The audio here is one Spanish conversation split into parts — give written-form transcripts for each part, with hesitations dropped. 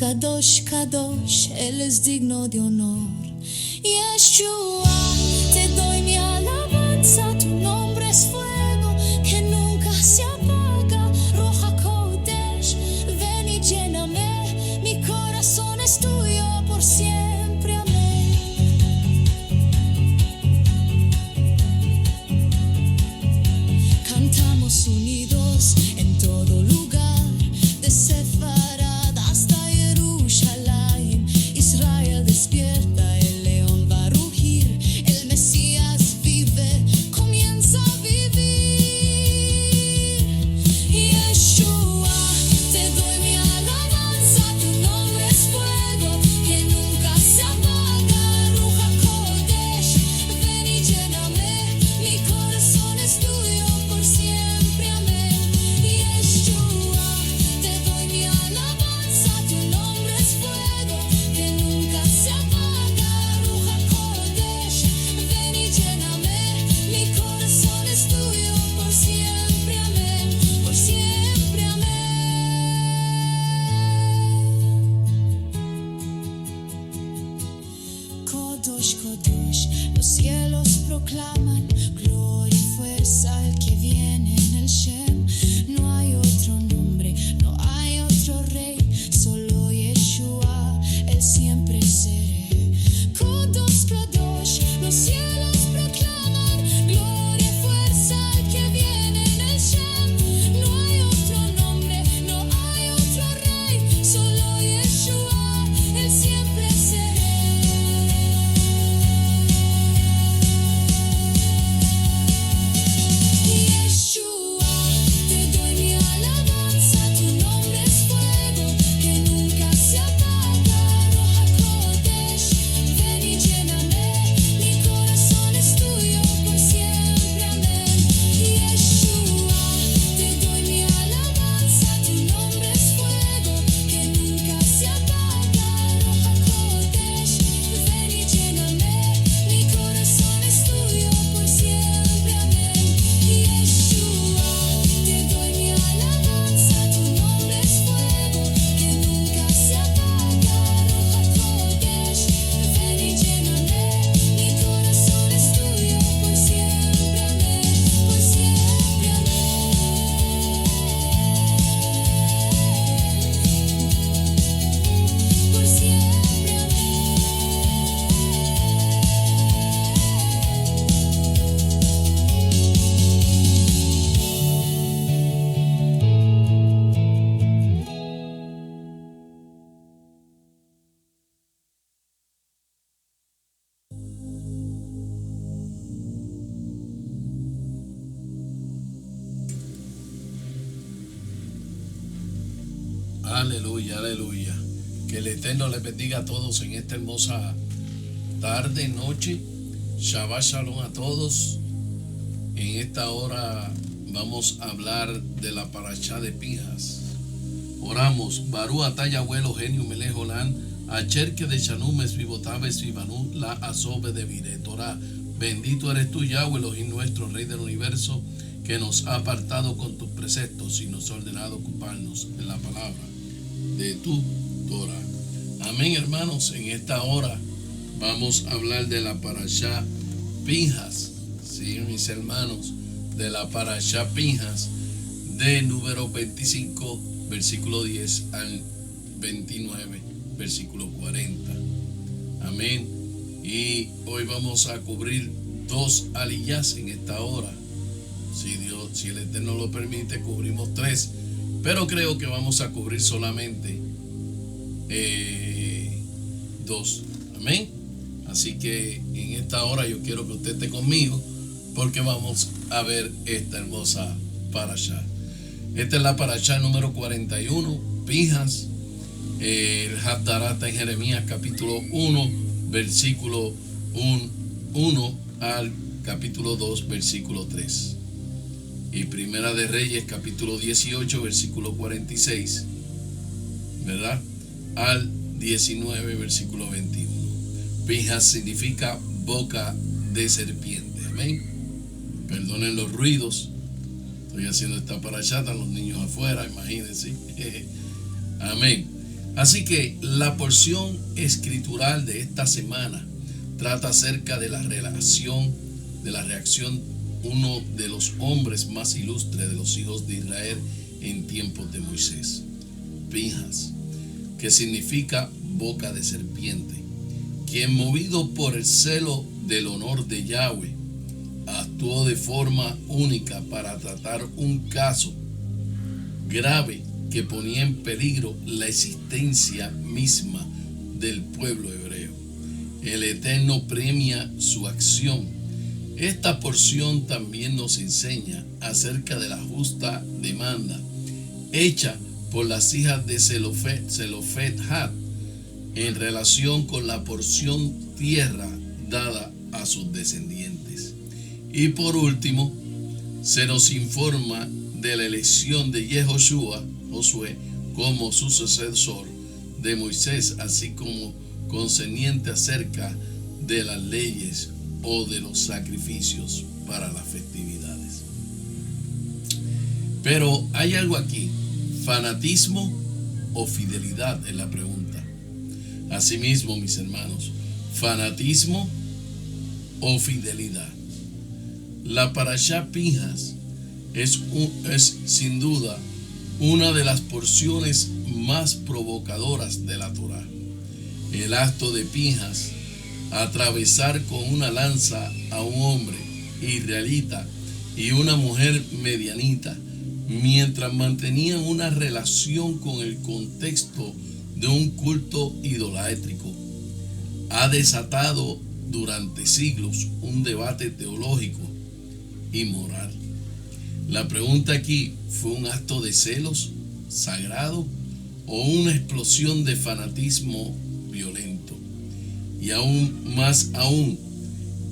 Kadosh, Kadosh, Él es digno de honor. Yeshua, te doy mi alabanza, tu nombre es fuego que nunca se apaga. Roja Kodesh, ven y lléname, mi corazón es tuyo por siempre, amén. Cantamos unidos en todo lugar, de Sefarad hasta Jerusalén. Israel despierta, el león va a rugir, el Mesías vive, comienza a vivir. Yeshua, te doy mi alabanza, tu nombre es fuego que nunca se apaga. Ruja Kodesh, ven y lléname, mi corazón es tuyo por siempre, amén. Yeshua, te doy mi alabanza, tu nombre es fuego que nunca se apaga. Ruja Kodesh, ven y lléname, mi corazón es tuyo por siempre, amén, por siempre, amén. Kodosh, Kodosh, los cielos proclaman gloria y fuerza al que viene en el Shem. No hay otro nombre, no hay otro rey, solo Yeshua, él siempre seré. Kodosh, Kodosh, los cielos proclaman gloria y fuerza al que viene en el Shem. No hay otro nombre, no hay otro rey, solo Yeshua, él siempre seré. Yeshua, te doy mi alabanza, tu nombre es fuego que nunca se apaga. Roja Kodesh, ven y lléname, mi corazón es tuyo por siempre, amén. Yeshua, te doy mi alabanza, tu nombre es fuego que nunca se apaga. Roja Kodesh, ven y lléname, mi corazón es tuyo por siempre, amén. Yeshua, te doy mi alabanza, tu nombre es fuego que nunca se apaga. Roja Kodesh, ven y lléname, mi corazón es tuyo por siempre, amén, por siempre, amén. Por siempre, Aleluya, aleluya. Que el Eterno les bendiga a todos en esta hermosa tarde, noche. Shabbat Shalom a todos. En esta hora vamos a hablar de la parashá de Pinjas. Oramos. Barú ataya abuelo genio melejolán. Acherque de Shanum es vivotabes vivanú la asobe de vire Torah. Bendito eres tú, Yahweh, Elohim nuestro, Rey del universo, que nos ha apartado con tus preceptos y nos ha ordenado ocuparnos en la palabra de tu Torah. Amén, hermanos. En esta hora vamos a hablar de la parashá Pinjas. Sí, mis hermanos, de la parashá Pinjas, de número 25, versículo 10 al 29, versículo 40. Amén. Y hoy vamos a cubrir 2 aliyás en esta hora. Si el Eterno lo permite, cubrimos 3, pero creo que vamos a cubrir solamente 2. Amén. Así que en esta hora yo quiero que usted esté conmigo, porque vamos a ver esta hermosa parashá. Esta es la parashá número 41, Pinjas. El Haftará está en Jeremías capítulo 1, versículo 1 al capítulo 2, versículo 3. Y Primera de Reyes capítulo 18, versículo 46, ¿verdad? Al 19, versículo 21. Pinjas significa boca de serpiente. Amén. Perdonen los ruidos. Estoy haciendo esta parashá, están los niños afuera, imagínense. Amén. Así que la porción escritural de esta semana trata acerca de la reacción uno de los hombres más ilustres de los hijos de Israel en tiempos de Moisés, Pinjas, que significa boca de serpiente, quien movido por el celo del honor de Yahweh, actuó de forma única para tratar un caso grave que ponía en peligro la existencia misma del pueblo hebreo. El Eterno premia su acción. Esta porción también nos enseña acerca de la justa demanda hecha por las hijas de Zelofehad en relación con la porción tierra dada a sus descendientes. Y por último, se nos informa de la elección de Josué como su sucesor de Moisés, así como concerniente acerca de las leyes o de los sacrificios para las festividades. Pero hay algo aquí: fanatismo o fidelidad es la pregunta. Asimismo, mis hermanos, fanatismo o fidelidad. La Parashá Pinjas es sin duda una de las porciones más provocadoras de la Torá. El acto de Pinjas, atravesar con una lanza a un hombre israelita y una mujer medianita, mientras mantenían una relación con el contexto de un culto idolátrico, ha desatado durante siglos un debate teológico y moral. La pregunta aquí: ¿fue un acto de celos sagrado o una explosión de fanatismo violento? Y aún,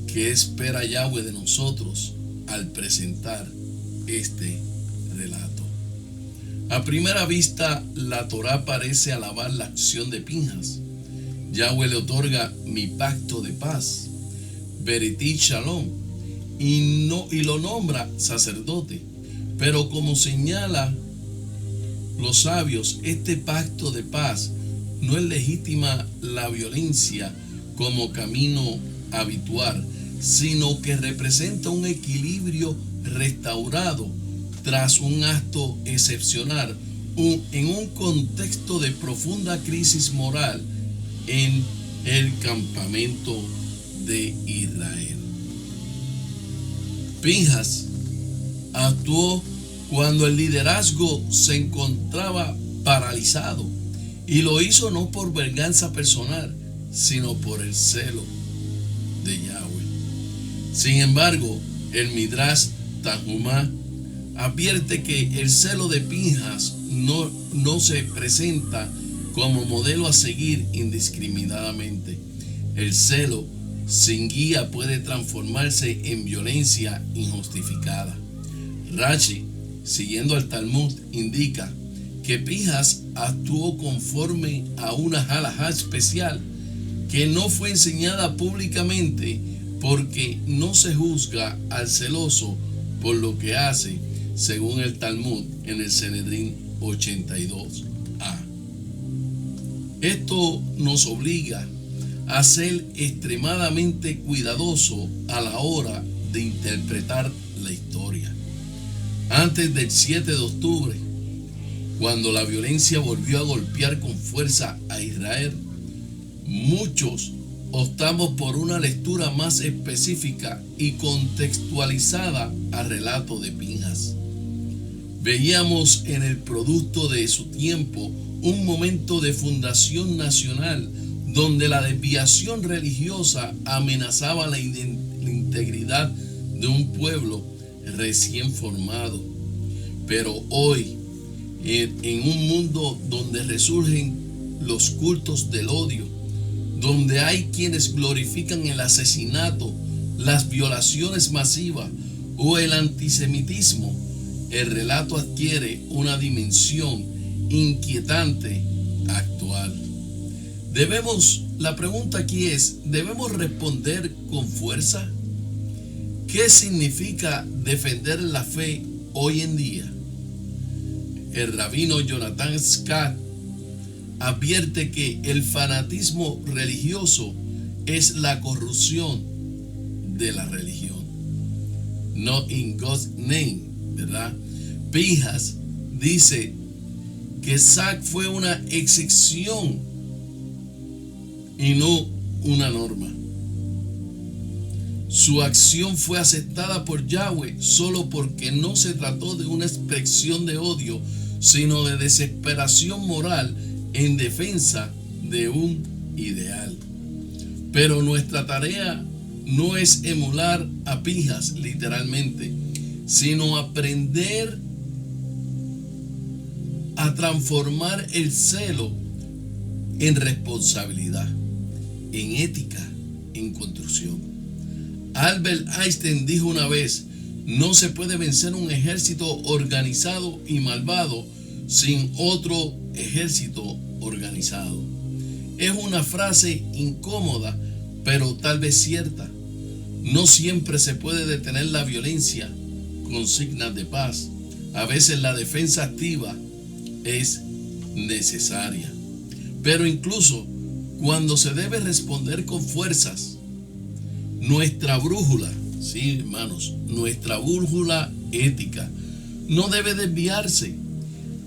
¿qué espera Yahweh de nosotros al presentar este relato? A primera vista, la Torá parece alabar la acción de Pinjas. Yahweh le otorga mi pacto de paz, Berit Shalom, y lo nombra sacerdote. Pero como señala los sabios, este pacto de paz no es legítima la violencia como camino habitual, sino que representa un equilibrio restaurado tras un acto excepcional, en un contexto de profunda crisis moral en el campamento de Israel. Pinjas actuó cuando el liderazgo se encontraba paralizado, y lo hizo no por venganza personal, sino por el celo de Yahweh. Sin embargo, el Midrash Tanhumá advierte que el celo de Pinjas no se presenta como modelo a seguir indiscriminadamente. El celo sin guía puede transformarse en violencia injustificada. Rashi, siguiendo al Talmud, indica que Pinjas actuó conforme a una halajá especial que no fue enseñada públicamente, porque no se juzga al celoso por lo que hace, según el Talmud en el Sanedrín 82a. Esto nos obliga a ser extremadamente cuidadoso a la hora de interpretar la historia. Antes del 7 de octubre, cuando la violencia volvió a golpear con fuerza a Israel, muchos optamos por una lectura más específica y contextualizada al relato de Pinjas. Veíamos en el producto de su tiempo un momento de fundación nacional donde la desviación religiosa amenazaba la integridad de un pueblo recién formado. Pero hoy, en un mundo donde resurgen los cultos del odio, donde hay quienes glorifican el asesinato, las violaciones masivas o el antisemitismo, el relato adquiere una dimensión inquietante actual. La pregunta aquí es: ¿debemos responder con fuerza? ¿Qué significa defender la fe hoy en día? El rabino Jonathan Scott advierte que el fanatismo religioso es la corrupción de la religión. Not in God's name, ¿verdad? Pinhas dice que Zac fue una excepción y no una norma. Su acción fue aceptada por Yahweh solo porque no se trató de una expresión de odio, sino de desesperación moral en defensa de un ideal. Pero nuestra tarea no es emular a Pinhas literalmente, sino aprender a transformar el celo en responsabilidad, en ética, en construcción. Albert Einstein dijo una vez: no se puede vencer un ejército organizado y malvado sin otro ejército organizado. Es una frase incómoda, pero tal vez cierta. No siempre se puede detener la violencia con signos de paz. A veces la defensa activa es necesaria. Pero incluso cuando se debe responder con fuerzas, nuestra brújula, sí, hermanos, nuestra brújula ética no debe desviarse.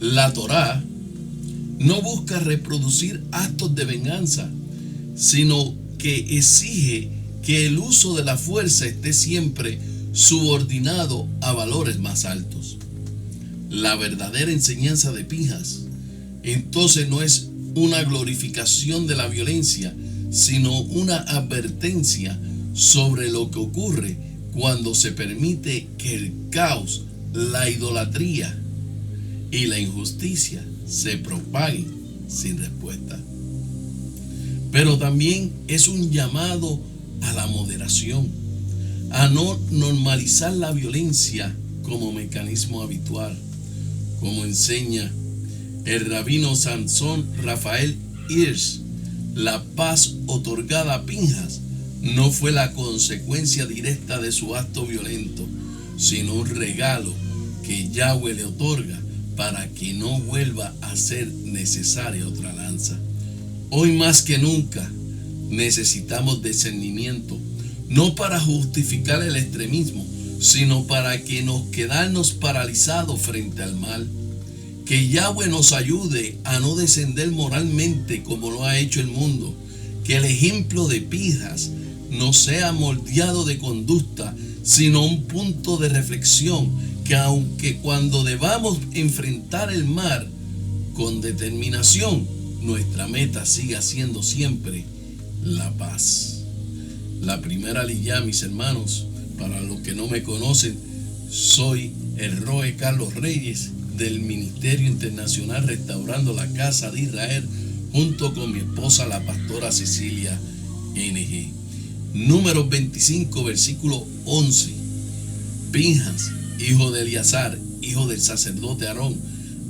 La Torá no busca reproducir actos de venganza, sino que exige que el uso de la fuerza esté siempre subordinado a valores más altos. La verdadera enseñanza de Pinhas entonces no es una glorificación de la violencia, sino una advertencia sobre lo que ocurre cuando se permite que el caos, la idolatría y la injusticia se propaguen sin respuesta. Pero también es un llamado a la moderación, a no normalizar la violencia como mecanismo habitual, como enseña el rabino Samson Rafael Hirsch. La paz otorgada a Pinhas no fue la consecuencia directa de su acto violento, sino un regalo que Yahweh le otorga para que no vuelva a ser necesaria otra lanza. Hoy más que nunca necesitamos discernimiento, no para justificar el extremismo, sino para que nos quedarnos paralizados frente al mal. Que Yahweh nos ayude a no descender moralmente como lo ha hecho el mundo. Que el ejemplo de Pinhas no sea moldeado de conducta, sino un punto de reflexión, que aunque cuando debamos enfrentar el mar con determinación, nuestra meta siga siendo siempre la paz. La primera aliyá, mis hermanos, para los que no me conocen, soy el Roe Carlos Reyes del Ministerio Internacional Restaurando la Casa de Israel, junto con mi esposa la pastora Cecilia NG. Números 25, versículo 11. Pinhas, hijo de Eleazar, hijo del sacerdote Aarón,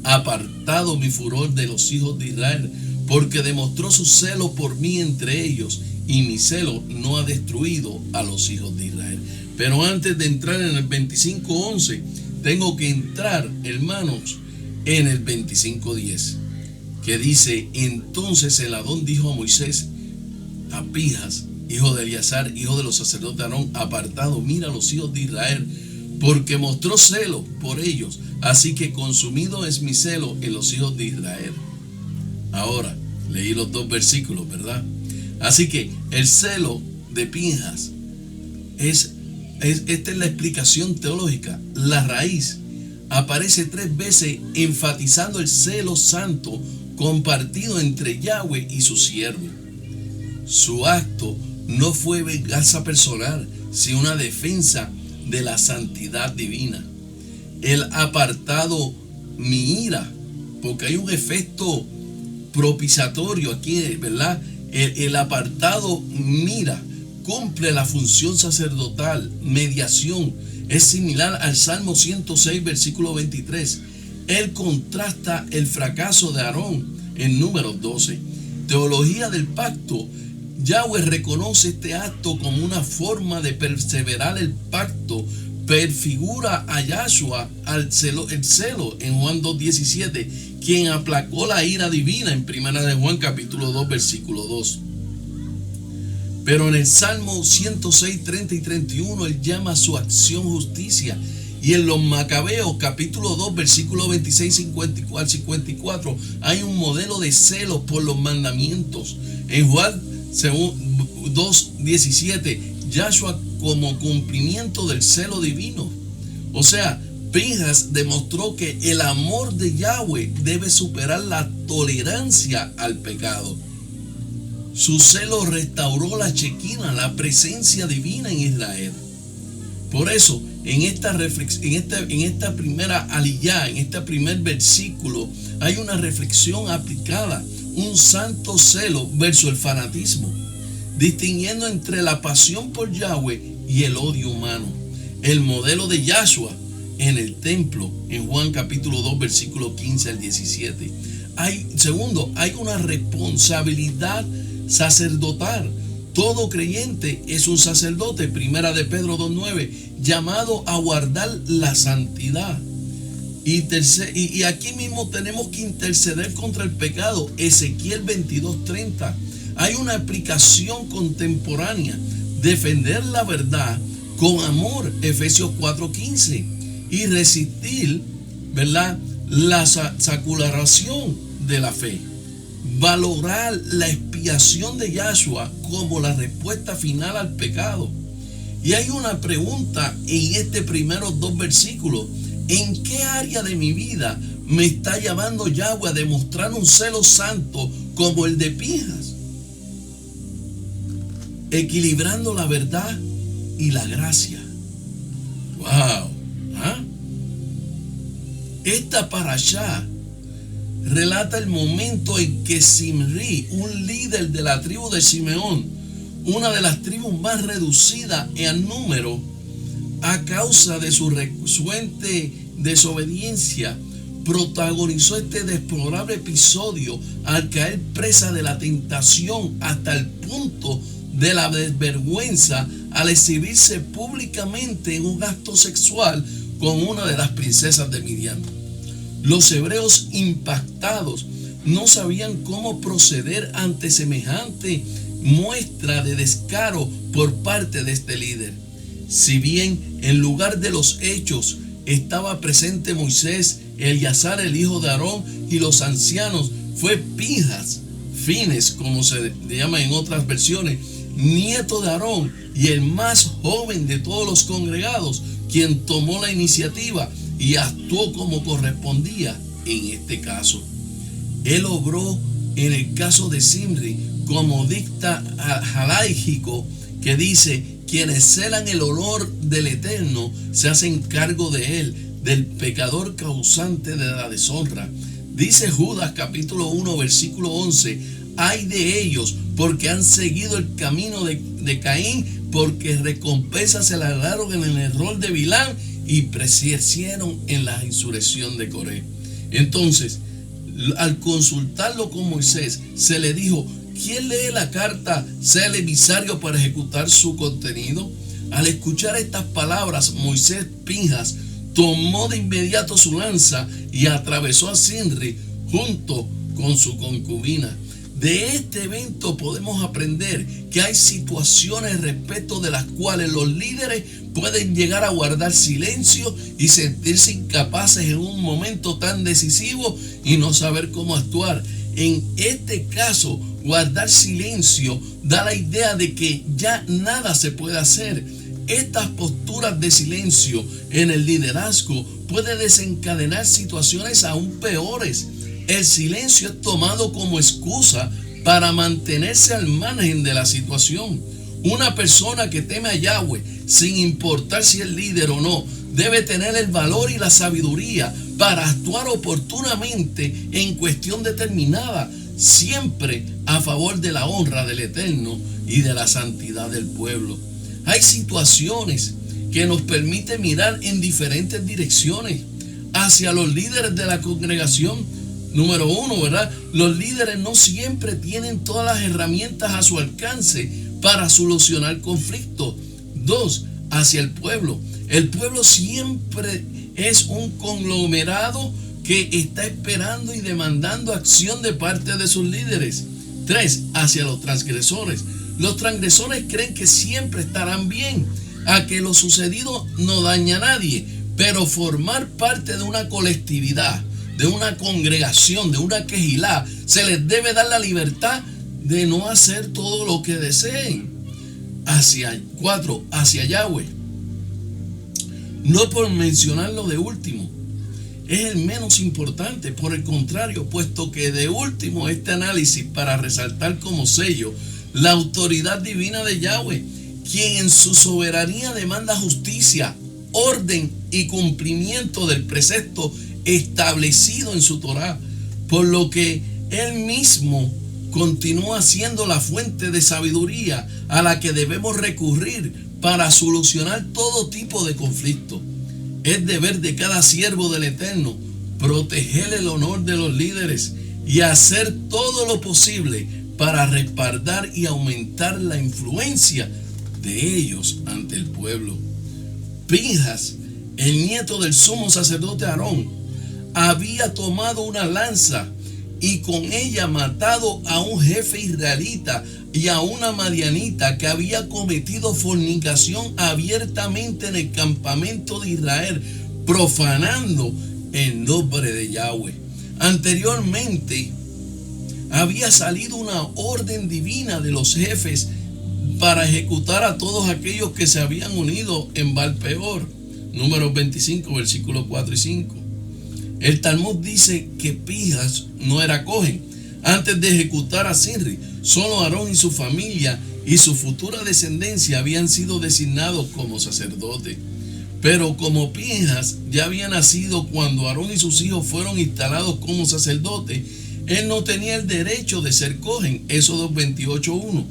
apartado mi furor de los hijos de Israel, porque demostró su celo por mí entre ellos, y mi celo no ha destruido a los hijos de Israel. Pero antes de entrar en el 25:11, tengo que entrar, hermanos, en el 25:10, que dice: entonces el Adón dijo a Moisés, a Pinhas, hijo de Eleazar, hijo de los sacerdotes Aarón, apartado, mira a los hijos de Israel, porque mostró celo por ellos, así que consumido es mi celo en los hijos de Israel. Ahora, leí los dos versículos, ¿verdad? Así que el celo de Pinhas esta es la explicación teológica. La raíz aparece 3 veces enfatizando el celo santo compartido entre Yahweh y su siervo. Su acto no fue venganza personal, sino una defensa de la santidad divina. El apartado mi ira, porque hay un efecto propiciatorio aquí, ¿verdad? El apartado mira cumple la función sacerdotal, mediación. Es similar al Salmo 106, versículo 23. Él contrasta el fracaso de Aarón en Números 12. Teología del pacto. Yahweh reconoce este acto como una forma de perseverar el pacto. Prefigura a Yahshua el celo en Juan 2:17, quien aplacó la ira divina en 1 de Juan capítulo 2 versículo 2. Pero en el Salmo 106, 30 y 31 él llama a su acción justicia. Y en los Macabeos capítulo 2 versículo 26 al 54 hay un modelo de celo por los mandamientos. En Juan 2:17, Yahshua como cumplimiento del celo divino. O sea, Pinhas demostró que el amor de Yahweh debe superar la tolerancia al pecado. Su celo restauró la Shekinah, la presencia divina en Israel. Por eso, en esta primera aliyá, en este primer versículo, hay una reflexión aplicada, un santo celo versus el fanatismo, distinguiendo entre la pasión por Yahweh y el odio humano. El modelo de Yahshua en el templo, en Juan capítulo 2, versículo 15 al 17. Segundo, hay una responsabilidad sacerdotal. Todo creyente es un sacerdote, 1 de Pedro 2:9, llamado a guardar la santidad. Y aquí mismo tenemos que interceder contra el pecado, Ezequiel 22:30. Hay una aplicación contemporánea, defender la verdad con amor, Efesios 4:15, y resistir, ¿verdad?, la saculación de la fe. Valorar la expiación de Yahshua como la respuesta final al pecado. Y hay una pregunta en estos primeros 2 versículos. ¿En qué área de mi vida me está llamando Yahweh a demostrar un celo santo como el de Pinhas? Equilibrando la verdad y la gracia. ¡Wow! Esta parashá relata el momento en que Zimri, un líder de la tribu de Simeón, una de las tribus más reducidas en número, a causa de su recurrente desobediencia, protagonizó este deplorable episodio al caer presa de la tentación hasta el punto de la desvergüenza al exhibirse públicamente en un acto sexual con una de las princesas de Midian. Los hebreos impactados no sabían cómo proceder ante semejante muestra de descaro por parte de este líder. Si bien en lugar de los hechos estaba presente Moisés, Eleazar el hijo de Aarón y los ancianos, fue Pinhas, Fines como se llama en otras versiones, nieto de Aarón y el más joven de todos los congregados, quien tomó la iniciativa y actuó como correspondía en este caso. Él obró en el caso de Zimri como dicta halaijico, que dice: quienes celan el olor del Eterno se hacen cargo de él, del pecador causante de la deshonra. Dice Judas capítulo 1 versículo 11: ay de ellos, porque han seguido el camino de Caín, porque recompensas se le dieron en el error de Bilán y persistieron en la insurrección de Coré. Entonces, al consultarlo con Moisés, se le dijo: ¿quién lee la carta sea el emisario para ejecutar su contenido? Al escuchar estas palabras, Moisés Pinhas tomó de inmediato su lanza y atravesó a Zimri junto con su concubina. De este evento podemos aprender que hay situaciones respecto de las cuales los líderes pueden llegar a guardar silencio y sentirse incapaces en un momento tan decisivo y no saber cómo actuar. En este caso, guardar silencio da la idea de que ya nada se puede hacer. Estas posturas de silencio en el liderazgo puede desencadenar situaciones aún peores. El silencio es tomado como excusa para mantenerse al margen de la situación. Una persona que teme a Yahweh, sin importar si es líder o no, debe tener el valor y la sabiduría para actuar oportunamente en cuestión determinada, siempre a favor de la honra del Eterno y de la santidad del pueblo. Hay situaciones que nos permiten mirar en diferentes direcciones hacia los líderes de la congregación. Número uno, ¿verdad? Los líderes no siempre tienen todas las herramientas a su alcance para solucionar conflictos. 2, hacia el pueblo. El pueblo siempre es un conglomerado que está esperando y demandando acción de parte de sus líderes. 3. Hacia los transgresores. Los transgresores creen que siempre estarán bien, a que lo sucedido no daña a nadie, pero formar parte de una colectividad, de una congregación, de una quejilá, se les debe dar la libertad de no hacer todo lo que deseen. 4. Hacia Yahweh. No por mencionarlo de último, es el menos importante, por el contrario, puesto que de último este análisis para resaltar como sello la autoridad divina de Yahweh, quien en su soberanía demanda justicia, orden y cumplimiento del precepto establecido en su Torá, por lo que él mismo continúa siendo la fuente de sabiduría a la que debemos recurrir para solucionar todo tipo de conflicto. Es deber de cada siervo del Eterno proteger el honor de los líderes y hacer todo lo posible para respaldar y aumentar la influencia de ellos ante el pueblo. Pinjas, el nieto del sumo sacerdote Aarón, había tomado una lanza y con ella matado a un jefe israelita y a una madianita que había cometido fornicación abiertamente en el campamento de Israel, profanando el nombre de Yahweh. Anteriormente había salido una orden divina de los jefes para ejecutar a todos aquellos que se habían unido en Baal-peor. Números 25, versículos 4 y 5. El Talmud dice que Pinjas no era cohen. Antes de ejecutar a Sinri, solo Aarón y su familia y su futura descendencia habían sido designados como sacerdotes. Pero como Pinjas ya había nacido cuando Aarón y sus hijos fueron instalados como sacerdotes, él no tenía el derecho de ser cohen. Éxodo 28:1.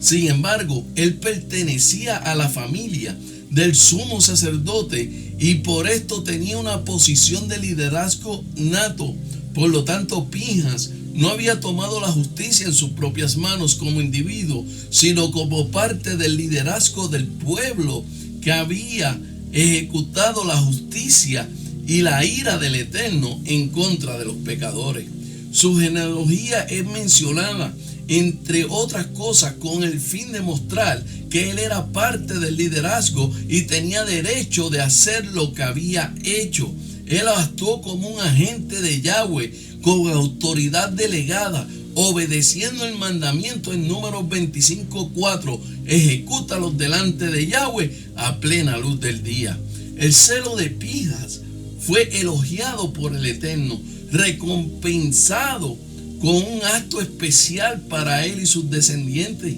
Sin embargo, él pertenecía a la familia del sumo sacerdote y por esto tenía una posición de liderazgo nato. Por lo tanto, Pinjas no había tomado la justicia en sus propias manos como individuo, sino como parte del liderazgo del pueblo que había ejecutado la justicia y la ira del Eterno en contra de los pecadores. Su genealogía es mencionada, entre otras cosas, con el fin de mostrar que él era parte del liderazgo y tenía derecho de hacer lo que había hecho. Él actuó como un agente de Yahweh con autoridad delegada, obedeciendo el mandamiento en Números 25:4. Ejecútalos delante de Yahweh a plena luz del día. El celo de Pinjas fue elogiado por el Eterno, recompensado con un acto especial para él y sus descendientes.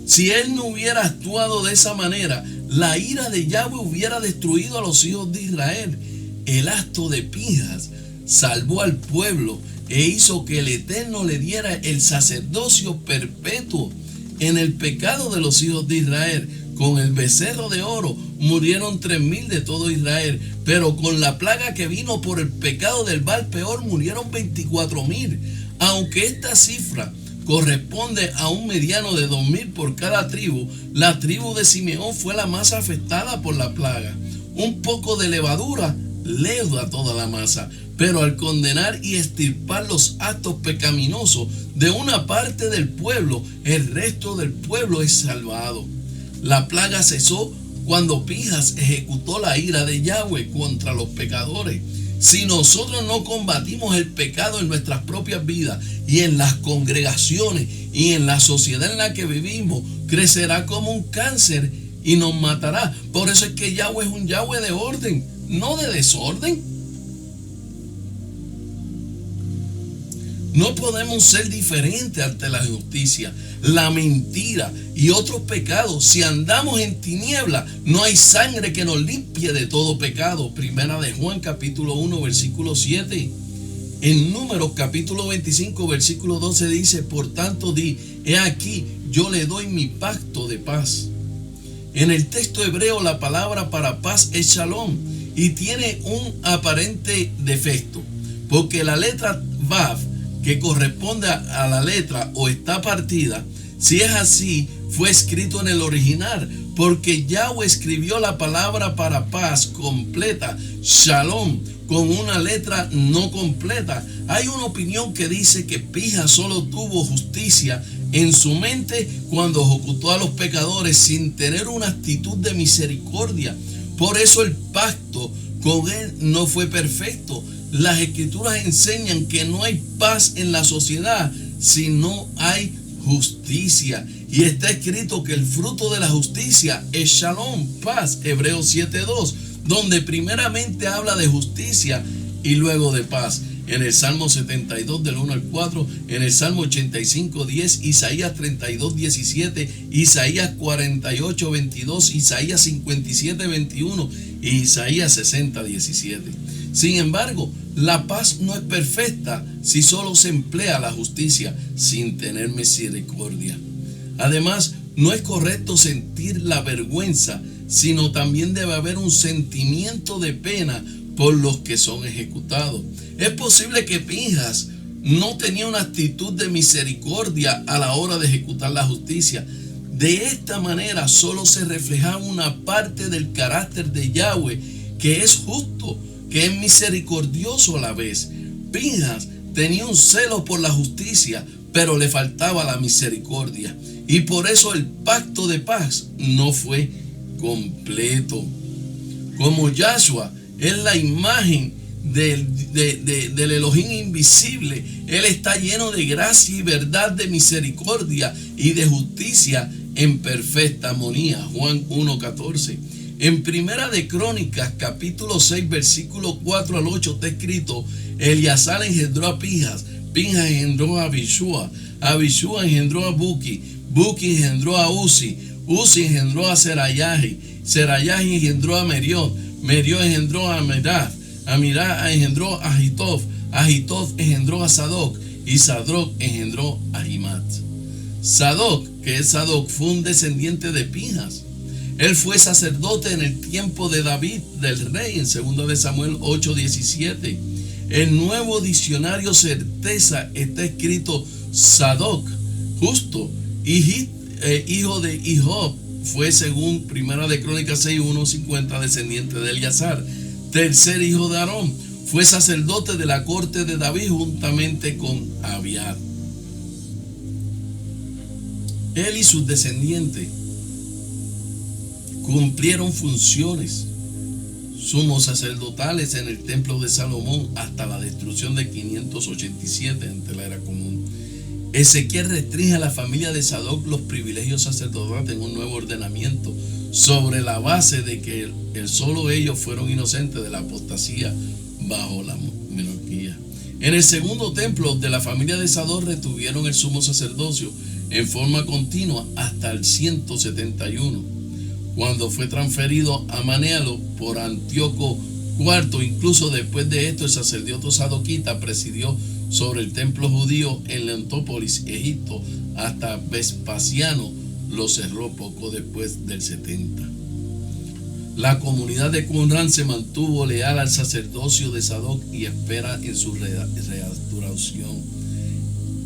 Si él no hubiera actuado de esa manera, la ira de Yahweh hubiera destruido a los hijos de Israel. El acto de Pinjas salvó al pueblo e hizo que el Eterno le diera el sacerdocio perpetuo. En el pecado de los hijos de Israel, con el becerro de oro, murieron 3,000 de todo Israel, pero con la plaga que vino por el pecado del Baal-peor murieron 24,000. Aunque esta cifra corresponde a un mediano de 2,000 por cada tribu, la tribu de Simeón fue la más afectada por la plaga. Un poco de levadura leuda toda la masa, pero al condenar y extirpar los actos pecaminosos de una parte del pueblo, el resto del pueblo es salvado. La plaga cesó cuando Pinjas ejecutó la ira de Yahweh contra los pecadores. Si nosotros no combatimos el pecado en nuestras propias vidas y en las congregaciones y en la sociedad en la que vivimos, crecerá como un cáncer y nos matará. Por eso es que Yahweh es un Yahweh de orden, no de desorden. No podemos ser diferentes ante la injusticia, la mentira y otros pecados. Si andamos en tiniebla, no hay sangre que nos limpie de todo pecado. Primera de Juan capítulo 1 versículo 7. En Números capítulo 25 versículo 12 dice: por tanto di, he aquí, yo le doy mi pacto de paz. En el texto hebreo la palabra para paz es shalom y tiene un aparente defecto, porque la letra Vav, que corresponde a la letra o está partida, si es así, fue escrito en el original, porque Yahweh escribió la palabra para paz completa, shalom, con una letra no completa. Hay una opinión que dice que Pinjas solo tuvo justicia en su mente cuando ejecutó a los pecadores sin tener una actitud de misericordia. Por eso el pacto con él no fue perfecto. Las escrituras enseñan que no hay paz en la sociedad si no hay justicia. Y está escrito que el fruto de la justicia es shalom, paz, Hebreos 7:2, donde primeramente habla de justicia y luego de paz. En el Salmo 72 del 1 al 4, en el Salmo 85:10, Isaías 32:17, Isaías 48:22, Isaías 57:21 y Isaías 60:17. Sin embargo, la paz no es perfecta si solo se emplea la justicia sin tener misericordia. Además, no es correcto sentir la vergüenza, sino también debe haber un sentimiento de pena por los que son ejecutados. Es posible que Pinjas no tenía una actitud de misericordia a la hora de ejecutar la justicia. De esta manera solo se reflejaba una parte del carácter de Yahweh, que es justo, que es misericordioso a la vez. Pinjas tenía un celo por la justicia, pero le faltaba la misericordia. Y por eso el pacto de paz no fue completo. Como Yahshua es la imagen del Elohim invisible, Él está lleno de gracia y verdad, de misericordia y de justicia en perfecta armonía. Juan 1:14. En Primera de Crónicas, capítulo 6, versículo 4 al 8, está escrito: Eleazar engendró a Pinjas, Pinjas engendró a Abishua, Abishua engendró a Buki, Buki engendró a Uzi, Uzi engendró a Serayahi, Serayahi engendró a Meriot, Meriot engendró a Amidah, Amidah engendró a Ahitof, Ahitof engendró a Sadoc, y Sadoc engendró a Ahimat. Sadoc, que es Sadoc, fue un descendiente de Pinjas. Él fue sacerdote en el tiempo de David, del rey, en 2 de Samuel 8:17. El nuevo diccionario Certeza está escrito Sadoc, justo, hijo de Ijob, fue según Primera de Crónicas 6:1-50, descendiente de Eleazar. Tercer hijo de Aarón, fue sacerdote de la corte de David juntamente con Abiad. Él y sus descendientes cumplieron funciones sumos sacerdotales en el templo de Salomón hasta la destrucción de 587 ante la era común. Ezequiel restringe a la familia de Sadoc los privilegios sacerdotales en un nuevo ordenamiento sobre la base de que solo ellos fueron inocentes de la apostasía bajo la monarquía. En el segundo templo de la familia de Sadoc retuvieron el sumo sacerdocio en forma continua hasta el 171, cuando fue transferido a Manealo por Antíoco IV. Incluso después de esto, el sacerdote sadoquita presidió sobre el templo judío en Leontópolis, Egipto, hasta Vespasiano lo cerró poco después del 70. La comunidad de Qumran se mantuvo leal al sacerdocio de Sadoc y espera en su restauración.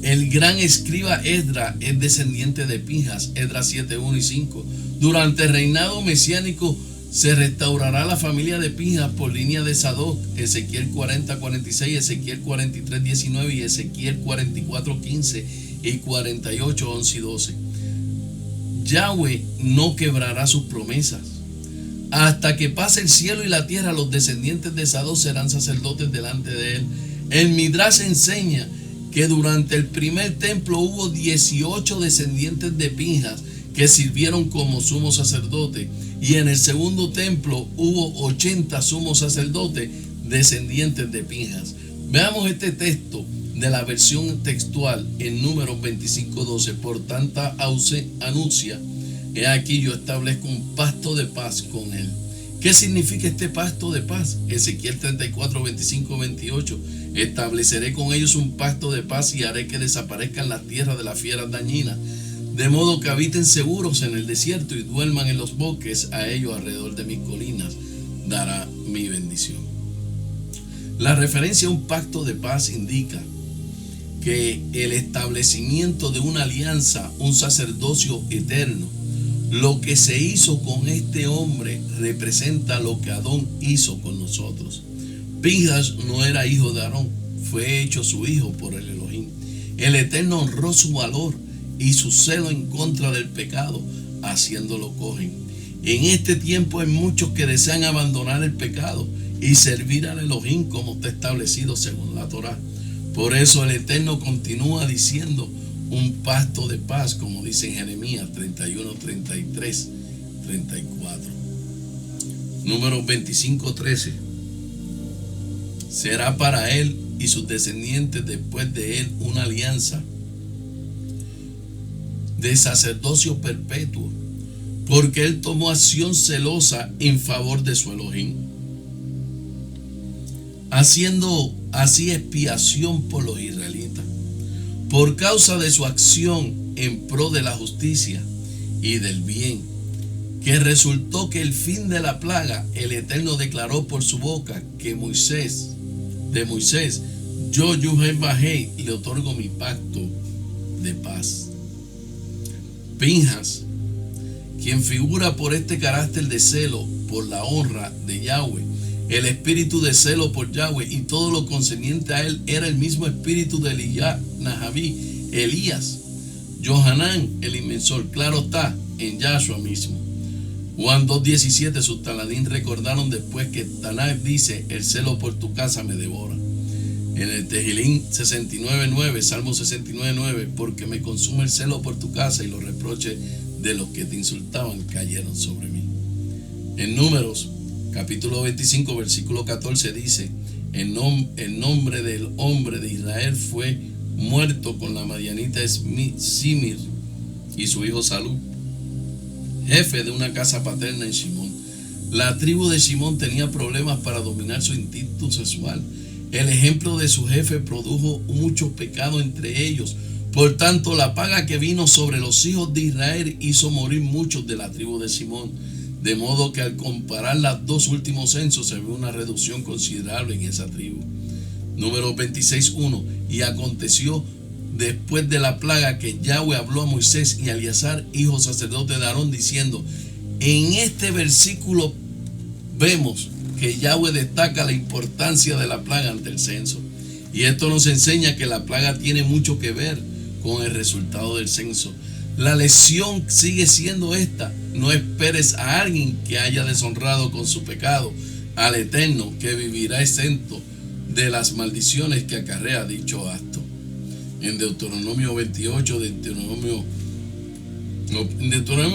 El gran escriba Esdras es descendiente de Pinjas, Esdras 7:1-5. Durante el reinado mesiánico se restaurará la familia de Pinjas por línea de Sadoc, Ezequiel 40:46, Ezequiel 43:19 y Ezequiel 44:15 y 48:11-12. Yahweh no quebrará sus promesas. Hasta que pase el cielo y la tierra, los descendientes de Sadoc serán sacerdotes delante de él. El Midrash enseña que durante el primer templo hubo 18 descendientes de Pinjas que sirvieron como sumo sacerdote, y en el segundo templo hubo 80 sumos sacerdotes descendientes de Pinjas. Veamos este texto de la versión textual en Números 25:12. Por tanta anuncia, he aquí yo establezco un pacto de paz con él. ¿Qué significa este pacto de paz? Ezequiel 34:25-28. Estableceré con ellos un pacto de paz y haré que desaparezcan las tierras de las fieras dañinas, de modo que habiten seguros en el desierto y duerman en los bosques. A ellos alrededor de mis colinas dará mi bendición. La referencia a un pacto de paz indica que el establecimiento de una alianza, un sacerdocio eterno. Lo que se hizo con este hombre representa lo que Adón hizo con nosotros. Pinhas no era hijo de Aarón, fue hecho su hijo por el Elohim. El Eterno honró su valor y su celo en contra del pecado, haciéndolo cohen. En este tiempo hay muchos que desean abandonar el pecado y servir al Elohim como está establecido según la Torá. Por eso el Eterno continúa diciendo un pacto de paz, como dice en Jeremías 31, 33, 34. Número 25:13. Será para él y sus descendientes después de él una alianza de sacerdocio perpetuo, porque él tomó acción celosa en favor de su Elohim, haciendo así expiación por los israelitas, por causa de su acción en pro de la justicia y del bien, que resultó que el fin de la plaga, el Eterno declaró por su boca que de Moisés, yo, Yuhel Bajei, le otorgo mi pacto de paz. Pinhas, quien figura por este carácter de celo por la honra de Yahweh, el espíritu de celo por Yahweh y todo lo concerniente a él era el mismo espíritu de Nahabí, Elías, Johanán, el inmensor, claro está, en Yahshua mismo. Juan 2:17, sus taladín recordaron después que Tanakh dice, el celo por tu casa me devora. En el Tejilín 69:9, Salmo 69:9, porque me consume el celo por tu casa y los reproches de los que te insultaban cayeron sobre mí. En Números, capítulo 25, versículo 14 dice, el nombre del hombre de Israel fue muerto con la madianita Simir y su hijo Salú, jefe de una casa paterna en Shimón. La tribu de Shimón tenía problemas para dominar su instinto sexual. El ejemplo de su jefe produjo mucho pecado entre ellos. Por tanto, la plaga que vino sobre los hijos de Israel hizo morir muchos de la tribu de Simón. De modo que al comparar los dos últimos censos se ve una reducción considerable en esa tribu. Número 26:1. Y aconteció después de la plaga que Yahweh habló a Moisés y a Eleazar, hijo sacerdote de Aarón, diciendo, en este versículo vemos que Yahweh destaca la importancia de la plaga ante el censo. Y esto nos enseña que la plaga tiene mucho que ver con el resultado del censo. La lección sigue siendo esta: no esperes a alguien que haya deshonrado con su pecado al Eterno, que vivirá exento de las maldiciones que acarrea dicho acto. En Deuteronomio 28, Deuteronomio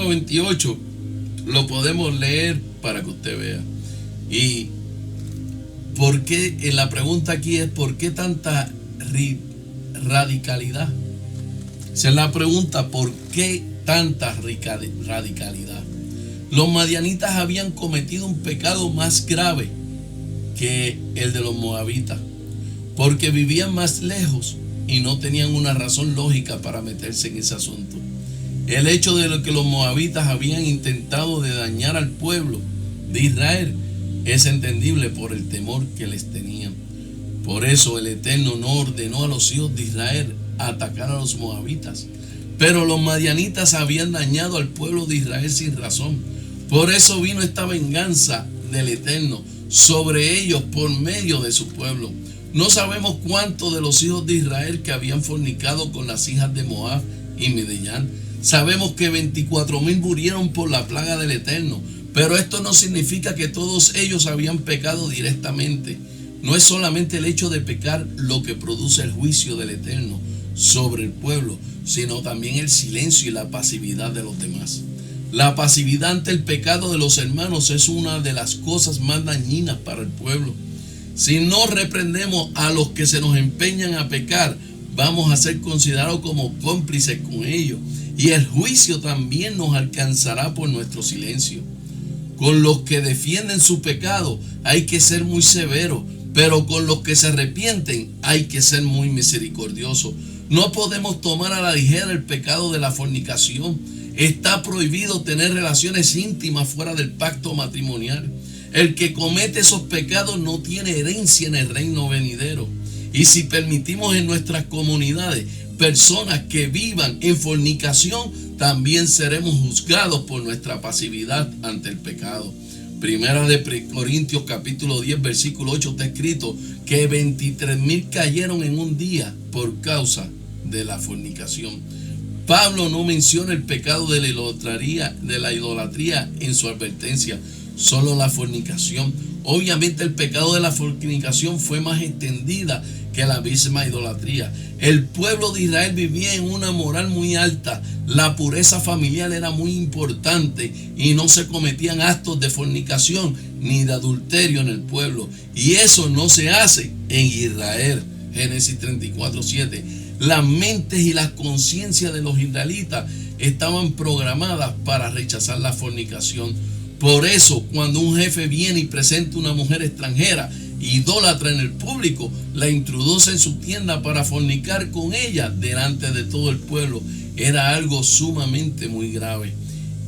28 lo podemos leer para que usted vea. Y ¿por qué? La pregunta aquí es ¿por qué tanta radicalidad? Esa es la pregunta, ¿por qué tanta radicalidad? Los madianitas habían cometido un pecado más grave que el de los moabitas, porque vivían más lejos y no tenían una razón lógica para meterse en ese asunto. El hecho de que los moabitas habían intentado de dañar al pueblo de Israel es entendible por el temor que les tenían. Por eso el Eterno no ordenó a los hijos de Israel atacar a los moabitas, pero los madianitas habían dañado al pueblo de Israel sin razón. Por eso vino esta venganza del Eterno sobre ellos por medio de su pueblo. No sabemos cuántos de los hijos de Israel que habían fornicado con las hijas de Moab y Midian. Sabemos que 24,000 murieron por la plaga del Eterno, pero esto no significa que todos ellos habían pecado directamente. No es solamente el hecho de pecar lo que produce el juicio del Eterno sobre el pueblo, sino también el silencio y la pasividad de los demás. La pasividad ante el pecado de los hermanos es una de las cosas más dañinas para el pueblo. Si no reprendemos a los que se nos empeñan a pecar, vamos a ser considerados como cómplices con ellos, y el juicio también nos alcanzará por nuestro silencio. Con los que defienden su pecado hay que ser muy severo, pero con los que se arrepienten hay que ser muy misericordioso. No podemos tomar a la ligera el pecado de la fornicación. Está prohibido tener relaciones íntimas fuera del pacto matrimonial. El que comete esos pecados no tiene herencia en el reino venidero. Y si permitimos en nuestras comunidades personas que vivan en fornicación, también seremos juzgados por nuestra pasividad ante el pecado. Primera de Corintios capítulo 10 versículo 8 está escrito que 23,000 cayeron en un día por causa de la fornicación. Pablo no menciona el pecado de la idolatría en su advertencia, solo la fornicación. Obviamente el pecado de la fornicación fue más extendida que la misma idolatría. El pueblo de Israel vivía en una moral muy alta, la pureza familiar era muy importante y no se cometían actos de fornicación ni de adulterio en el pueblo. Y eso no se hace en Israel. Génesis 34:7. Las mentes y las conciencias de los israelitas estaban programadas para rechazar la fornicación. Por eso, cuando un jefe viene y presenta una mujer extranjera, idólatra en el público, la introduce en su tienda para fornicar con ella delante de todo el pueblo, era algo sumamente muy grave.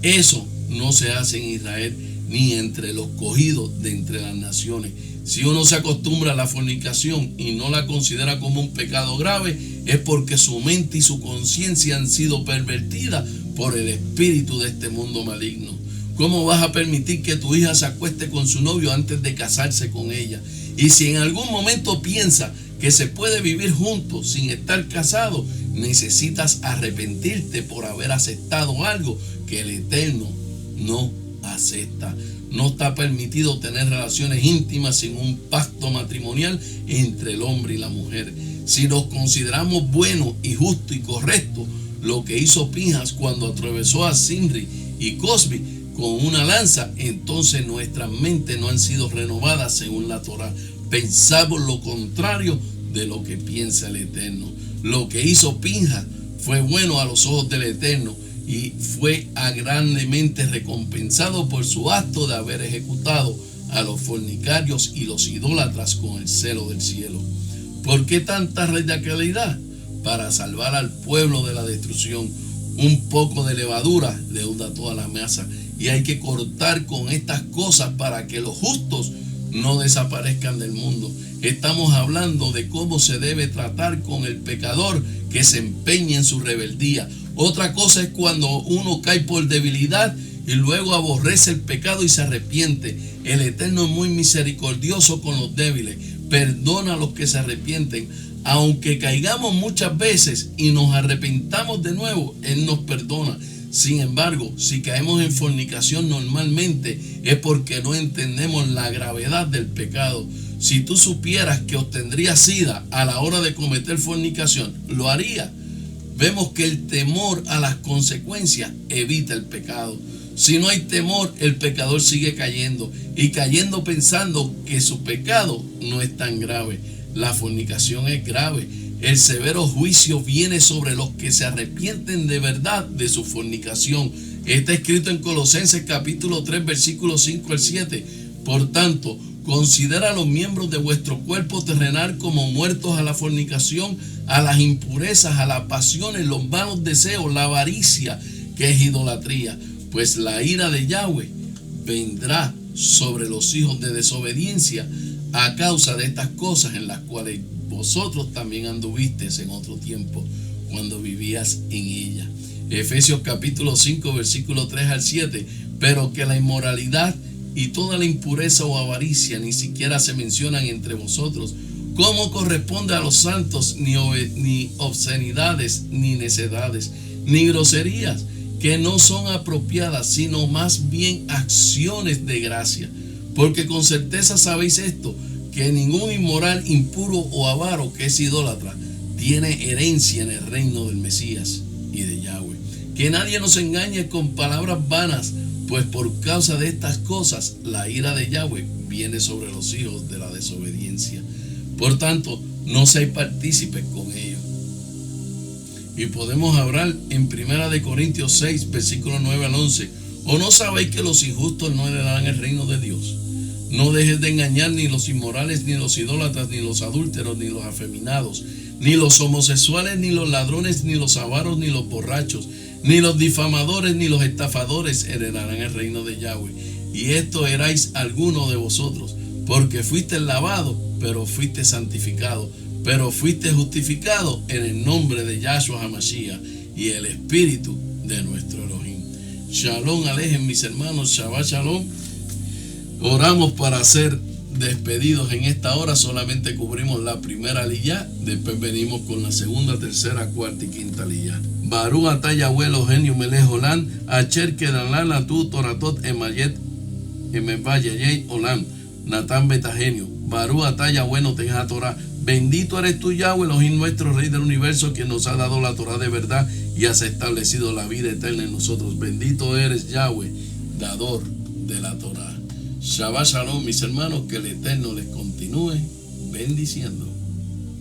Eso no se hace en Israel ni entre los escogidos de entre las naciones. Si uno se acostumbra a la fornicación y no la considera como un pecado grave, es porque su mente y su conciencia han sido pervertidas por el espíritu de este mundo maligno. ¿Cómo vas a permitir que tu hija se acueste con su novio antes de casarse con ella? Y si en algún momento piensa que se puede vivir juntos sin estar casado, necesitas arrepentirte por haber aceptado algo que el Eterno no acepta. No está permitido tener relaciones íntimas sin un pacto matrimonial entre el hombre y la mujer. Si nos consideramos bueno y justo y correcto, lo que hizo Pinjas cuando atravesó a Zimri y Cosbi con una lanza, entonces nuestras mentes no han sido renovadas según la Torá. Pensamos lo contrario de lo que piensa el Eterno. Lo que hizo Pinjas fue bueno a los ojos del Eterno y fue grandemente recompensado por su acto de haber ejecutado a los fornicarios y los idólatras con el celo del cielo. ¿Por qué tanta radicalidad? Para salvar al pueblo de la destrucción. Un poco de levadura leuda toda la masa. Y hay que cortar con estas cosas para que los justos no desaparezcan del mundo. Estamos hablando de cómo se debe tratar con el pecador que se empeña en su rebeldía. Otra cosa es cuando uno cae por debilidad y luego aborrece el pecado y se arrepiente. El Eterno es muy misericordioso con los débiles. Perdona a los que se arrepienten. Aunque caigamos muchas veces y nos arrepentamos de nuevo, Él nos perdona. Sin embargo, si caemos en fornicación normalmente es porque no entendemos la gravedad del pecado. Si tú supieras que obtendrías sida a la hora de cometer fornicación, ¿lo harías? Vemos que el temor a las consecuencias evita el pecado. Si no hay temor, el pecador sigue cayendo y cayendo pensando que su pecado no es tan grave. La fornicación es grave. El severo juicio viene sobre los que se arrepienten de verdad de su fornicación. Está escrito en Colosenses capítulo 3 versículos 5 al 7. Por tanto, considera a los miembros de vuestro cuerpo terrenal como muertos a la fornicación, a las impurezas, a las pasiones, los vanos deseos, la avaricia, que es idolatría. Pues la ira de Yahweh vendrá sobre los hijos de desobediencia a causa de estas cosas en las cuales vosotros también anduvisteis en otro tiempo cuando vivías en ella. Efesios capítulo 5 versículo 3 al 7. Pero que la inmoralidad y toda la impureza o avaricia ni siquiera se mencionan entre vosotros, como corresponde a los santos, ni obscenidades, ni necedades, ni groserías, que no son apropiadas, sino más bien acciones de gracia. Porque con certeza sabéis esto, que ningún inmoral, impuro o avaro que es idólatra tiene herencia en el reino del Mesías y de Yahweh. Que nadie nos engañe con palabras vanas, pues por causa de estas cosas la ira de Yahweh viene sobre los hijos de la desobediencia. Por tanto, no seáis partícipes con ellos. Y podemos hablar en 1 de Corintios 6, versículos 9 al 11. ¿O no sabéis que los injustos no heredarán el reino de Dios? No dejes de engañar ni los inmorales, ni los idólatras, ni los adúlteros, ni los afeminados, ni los homosexuales, ni los ladrones, ni los avaros, ni los borrachos, ni los difamadores, ni los estafadores heredarán el reino de Yahweh. Y esto erais alguno de vosotros, porque fuiste lavado, pero fuiste santificado, pero fuiste justificado en el nombre de Yahshua HaMashiach y el Espíritu de nuestro Elohim. Shalom Alejem, mis hermanos, Shabbat Shalom. Oramos para ser despedidos en esta hora. Solamente cubrimos la primera lilla. Después venimos con la segunda, tercera, cuarta y quinta lilla. Barú ataya abuelo genio melejolán. Acher kedalan atu toratot emayet emevayeyey olán. Natán betagenio. Barú ataya bueno teja Torah. Bendito eres tú, Yahweh, Elohim nuestro, Rey del universo, quien nos ha dado la Torah de verdad y has establecido la vida eterna en nosotros. Bendito eres, Yahweh, dador de la Torah. Shabbat Shalom, mis hermanos, que el Eterno les continúe bendiciendo.